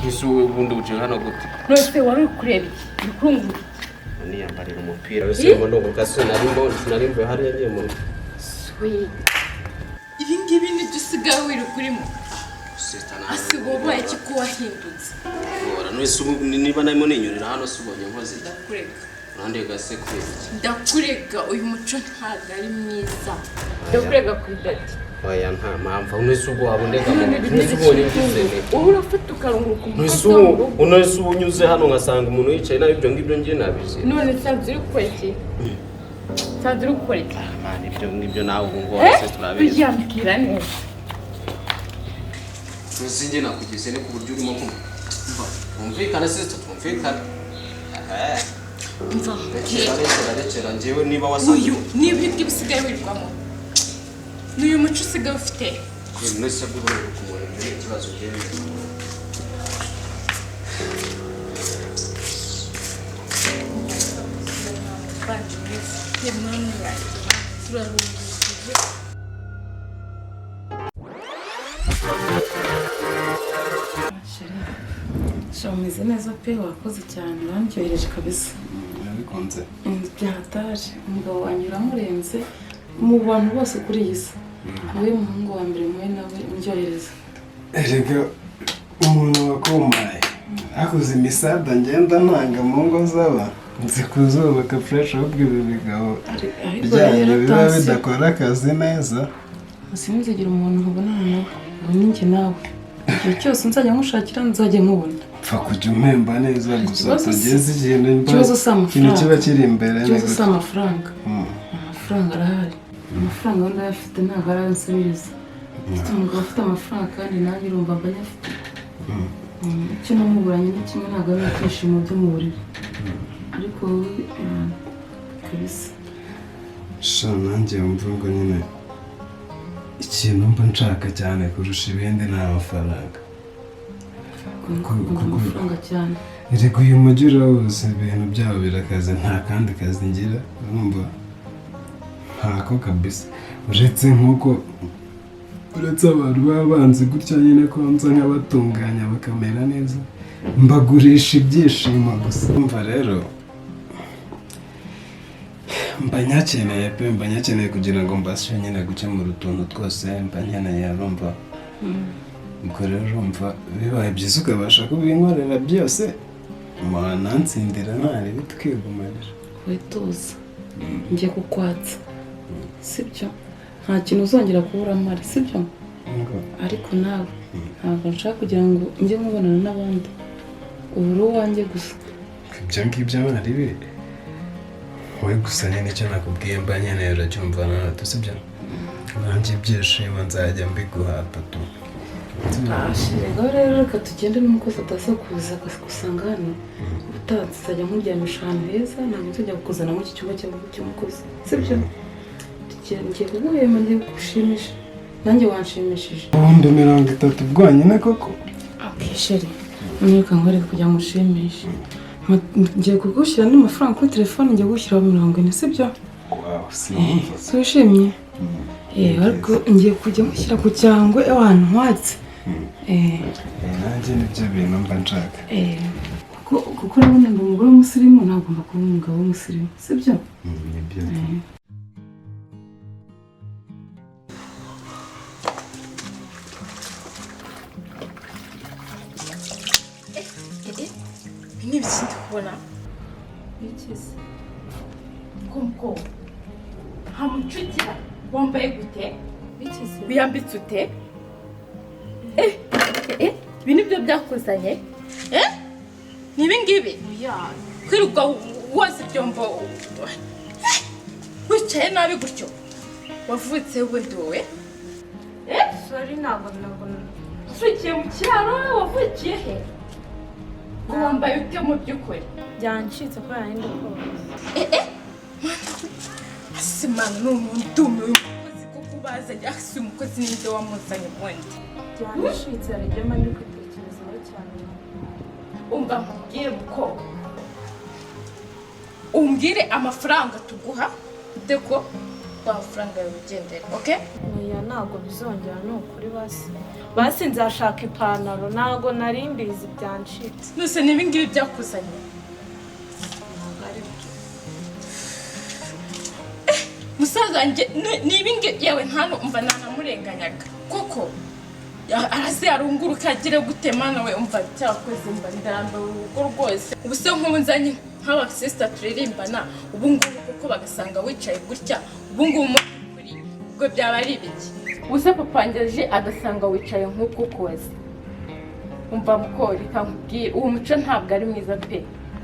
Nisi ubundi uje hano gute? Nose wari kureba iki? Kurungura. Ni yambarira umupira wese ngo ndo gaso narimbo hariya ngiye muri. Sweet. Ibi ngibi ni dusigaye wiri kurimo. Asigoba iki ko wahindutse. Ora nose niba narimo ninyurira hano subonye nkoze. Ndakureka. Nande gase kwezi. Ndakurega uyu muco ntago ari mwiza. Ndakurega kuri dati. Oya nta mpamvu unese ubwo wabondeka mu nizubonye ngizene. Urafata ukarunguruka mu unese ubunyuze hano ngasanga umuntu yicaye nabi ibyo ngibyo ngiye nabije. None sanzuri kweki. Sanzuri kweki. Man ibyo ngibyo nawe ubwo wase turabizi. Byambikira neza. Tuzinge nakugise ne ku buryo urimo kumva. Umvikana sister tumvikana. Mva. Rekera njyewe niba wasanze. Uyu niba ibyo bisigaye wirwamo. N'uyu muco usigaye ufite. Nese bwo kumura ibyo ikibazo gende. Umeze neza pe wakoze cyane urandyohereje kabisa. Nabikunze. Byataje umugabo wanjye uramurenze mu bantu bose kuri iyi si. Wowe muhungu wa mbere mwe nawe undyohereza. Erega umuntu wakomaye akoze imisada ngenda ntanga mu ngo z'aba nzi kuzubaka fresh ahubwo ibi bigabo byane biba bidakora akazi neza. Sinzigira umuntu nkubonana nawe ninjye nawe igihe cyose nzajya nkushakira nzajya nkubona. Pfa kujya umpemba neza gusa tugeze ikintu ikintu kiba kiri imbere ikibazo si amafaranga. Amafaranga arahari. Amafaranga wenda yafite ntabwo aransubiriza. Mfite umugabo ufite amafaranga kandi nanjye urumva mba nyafite. Icyo namuburanye ni kimwe ntabwo ari ibyishimo byo mu buriri. Ariko kabisa sha nanjye wumva ngo nyine ikintu mba nshaka cyane kurusha ibindi ni amafaranga. amafaranga cyane. Erega uyu mujyi wose ibintu byabo birakaze nta kandi kazi ngira urumva ntako kabisa uretse nk'uko uretse abantu baba banzi gutya nyine ko nza nk'abatunganya bakamera neza mbagurisha ibyishimo gusa. Umva rero mba nyakeneye kugira ngo mbashe nyine gukemura utuntu twose mba nkeneye urumva. Ubwo rero urumva bibaye byiza ukabasha kubinkorera byose nansindira ntari bitwigumarira. Wituza ngiye kukwatsa sibyo nta kintu uzongera kubura amara sibyo ariko nawe ntabwo nshaka kugira ngo njye nkubonana n'abandi uburo wanjye gusa. Ibyo ngibyo abana bibi wowe gusa nyine icyo nakubwiye mba nkeneye uracyumva nawe sibyo nanjye ibyishimo nzajya mbiguhata tu. Rero reka tugende n'umukozi ataza kuza gusanga hano ubutatsi nzajya nkuryamisha ahantu heza ntabwo nzajya kukuzana muri iki cyumba cy'umukozi sibyo. Ngiye kuguhemba ngiye kugushimisha nanjye wanshimishije. 30 bwonyine koko. Sheri nireka nkwereka kugira ngo ushimishe. Ngiye kugushyira n'amafaranga kuri telefone ngiye gushyiraho 40 sibyo. Wow sinumva. Wishimye? Ariko ngiye kujya mushyira ku cyangwe abantu nkatse. Nanjye nibyo bintu mba nshaka. Kuko urabona ngo umugore w'umusirimu ntagomba kuba umugabo w'umusirimu sibyo. Nibyo. N'ibiki ndikubona bikize kumko hamucugira wambaye gute bikize wiyambitse ute ibi nibyo byakuzanye nibi ngibi kwiruka wose byombo wicaye nabi gutyo wavutse ubundi wowe sorry ntabwo uvukiye mu cyaro wavukiye he wambaye ute mu by'ukuri byancitse ko yari ndi koza asimana n'umuntu umukozi kuko ubazanye asi umukozi ninde wamuzanye ubundi byancitse hari ibyo mba ndi kwitekerezaho cyane. umva nkubwire muko umbwire amafaranga tuguha deko amafaranga yawe ugendera, okay? Oya ntabwo bizongera ni ukuri basi nzashaka ipantaro ntabwo nari mbizi byancitse. Nose nibi ngibi byakuzanye. Musaza wanjye nibi ngibi yawe nta umva nanamurenganyaga koko arase arunguruka agire gutema nawe umva cyakoze mba ndaramba urugo rwose ubuse nk'ubunzanye nk'aba sister turirimbana ubu ngubu kuko bagasanga wicaye gutya ubu ngubu muri ubwo byaba ari ibiki ubuse papa ngeje agasanga wicaye nk'uko koze umva mukori kankubwira uwo muco ntabwo ari mwiza pe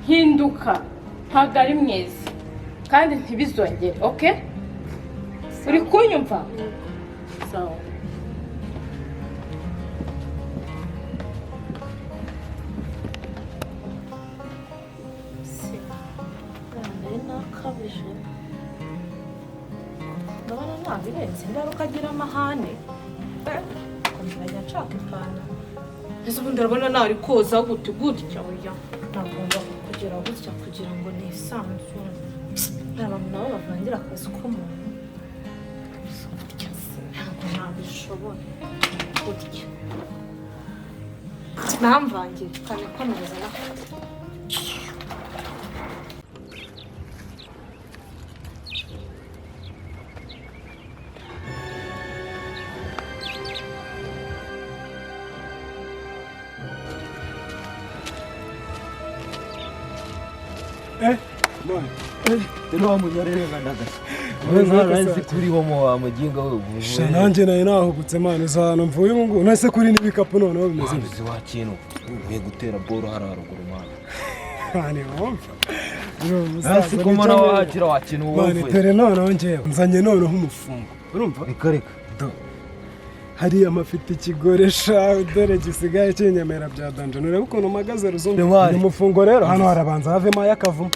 hinduka ntabwo ari mwiza kandi ntibizongere, okay? Uri kunyumva? Sawa. Ndabona nabirenze ingaruka agira amahane komera nshaka ipantaro ese ubundi ndabona nari koza gutya oya nagomba kugera gutya kugira ngo nisanzure abantu nabo bavangira akazi k'umuntu gutya ntabwo nabishobora gutya namvangira kane komereza na Tero wamunyarega ndagasa. Wewe kuri homo wa muginga we uvuye. Shananje naye nahugutse mana zano mvuye ngo nase kuri nibikapu none bimeze nzi wa kintu. Ugiye gutera boro hararuguru mana. Kane wumva. Asi komana wahakira wa kintu wowe. Mane tere none njewe nzanye none nk'umufungo. Urumva? Ikareka. Hari amafite ikigoresha dore gisigaye cyenyemera bya danje nure ukuntu magaze ruzumbe. Ni umufungo rero hano harabanza havemo ayakavumo.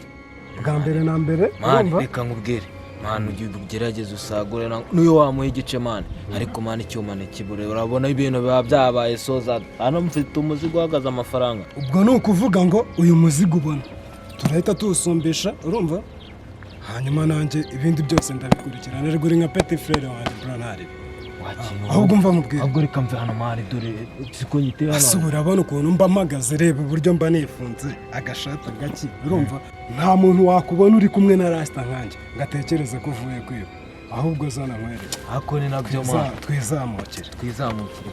Bwa mbere na mbere urumva reka nkubwire mana ugiye ugerageza usagure n'uyo wamuha igice mana ariko mana icyumane kibure urabona ibintu biba byabaye soza hano mfite umuzigo uhagaze amafaranga ubwo ni ukuvuga ngo uyu muzigo ubona turahita tuwusumbisha urumva hanyuma nanjye ibindi byose ndabikurikirana rero uri nka petit frere wanjye brantari ahubwo mva nkubwire ahubwo reka mve hano mani dore siko nyiteye hano asubira abona ukuntu mba mpagaze reba uburyo mba nifunze agashati gake urumva nta muntu wakubona uri kumwe na rasta nkanjye ngatekereze ko uvuye kwiba ahubwo zana nkwereke ako ni nabyo mani twizamukire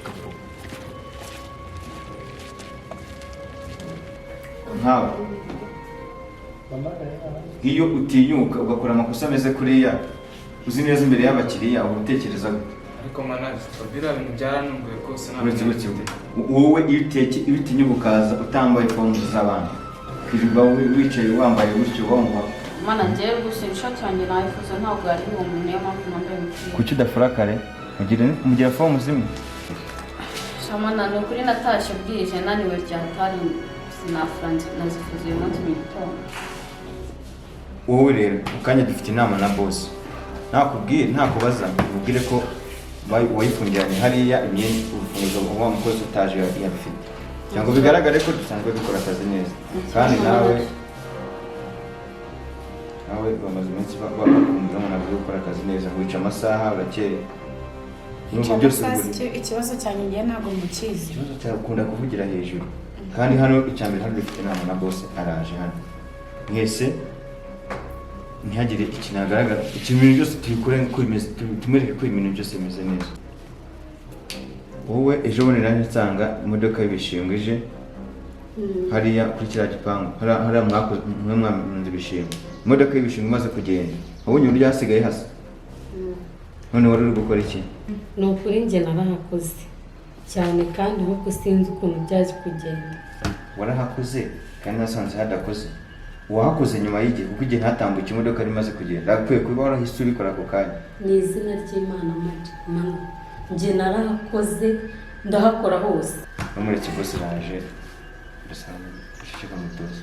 kapo nkawe iyo utinyuka ugakora amakosa ameze kuriya uzi neza imbere y'abakiriya uba utekereza ariko mana tubira ibintu byaranunguye rwose uretse wowe iyo utinyuka ukaza utambaye ifomu z'abandi kwirirwa wicaye wambaye gutyo wumva mana ngiye gushisha cyane nayifuza ntabwo ari uwo muntu y'ampamvu nambaye umupira kuki udafura kare mugira fomu zimwe shamana ni ukuri natashye bwije naniwe ryatari sinafranze nazifuza uyu munsi mu gitondo wowe rero ukanya dufite inama na boss nakubwire ntakubaza ubwire ko wayifungiranye hariya imyenda urufunguzo uwa mukozi utaje yabifite cyangwa bigaragare ko dusanzwe dukora akazi neza kandi nawe bamaze iminsi bakumva umuntu avuye gukora akazi neza wica amasaha urakeye ikibazo cyanjye ngiye ntabwo mukizi ikibazo cyawe ukunda kuvugira hejuru kandi hano icyambere hano dufite inama na boss araje hano mwese ntihagire ikintu hagaragara ikintu byose tubikore ko bimeze tumwereke ko ibintu byose bimeze neza wowe ejo bundi rero nsanga imodoka y'ibishingwe hariya kuri kiriya gipangu hariya mwamunze ibishingwe imodoka y'ibishingwe imaze kugenda wabonye uburyo hasigaye hasa none wari uri gukora iki ni ukuri njye narahakoze cyane kandi ahubwo sinzi ukuntu byaje kugenda warahakoze kandi nasanze hadakoze wahakoze nyuma y'igihe kuko igihe ntatambuka imodoka rimaze kugenda akwiye kuba warahise ubikora ako kanya ni izina ry'Imana mana njye narahakoze ndahakora hose no muri iki bose raje ndasanga ushaka mutoza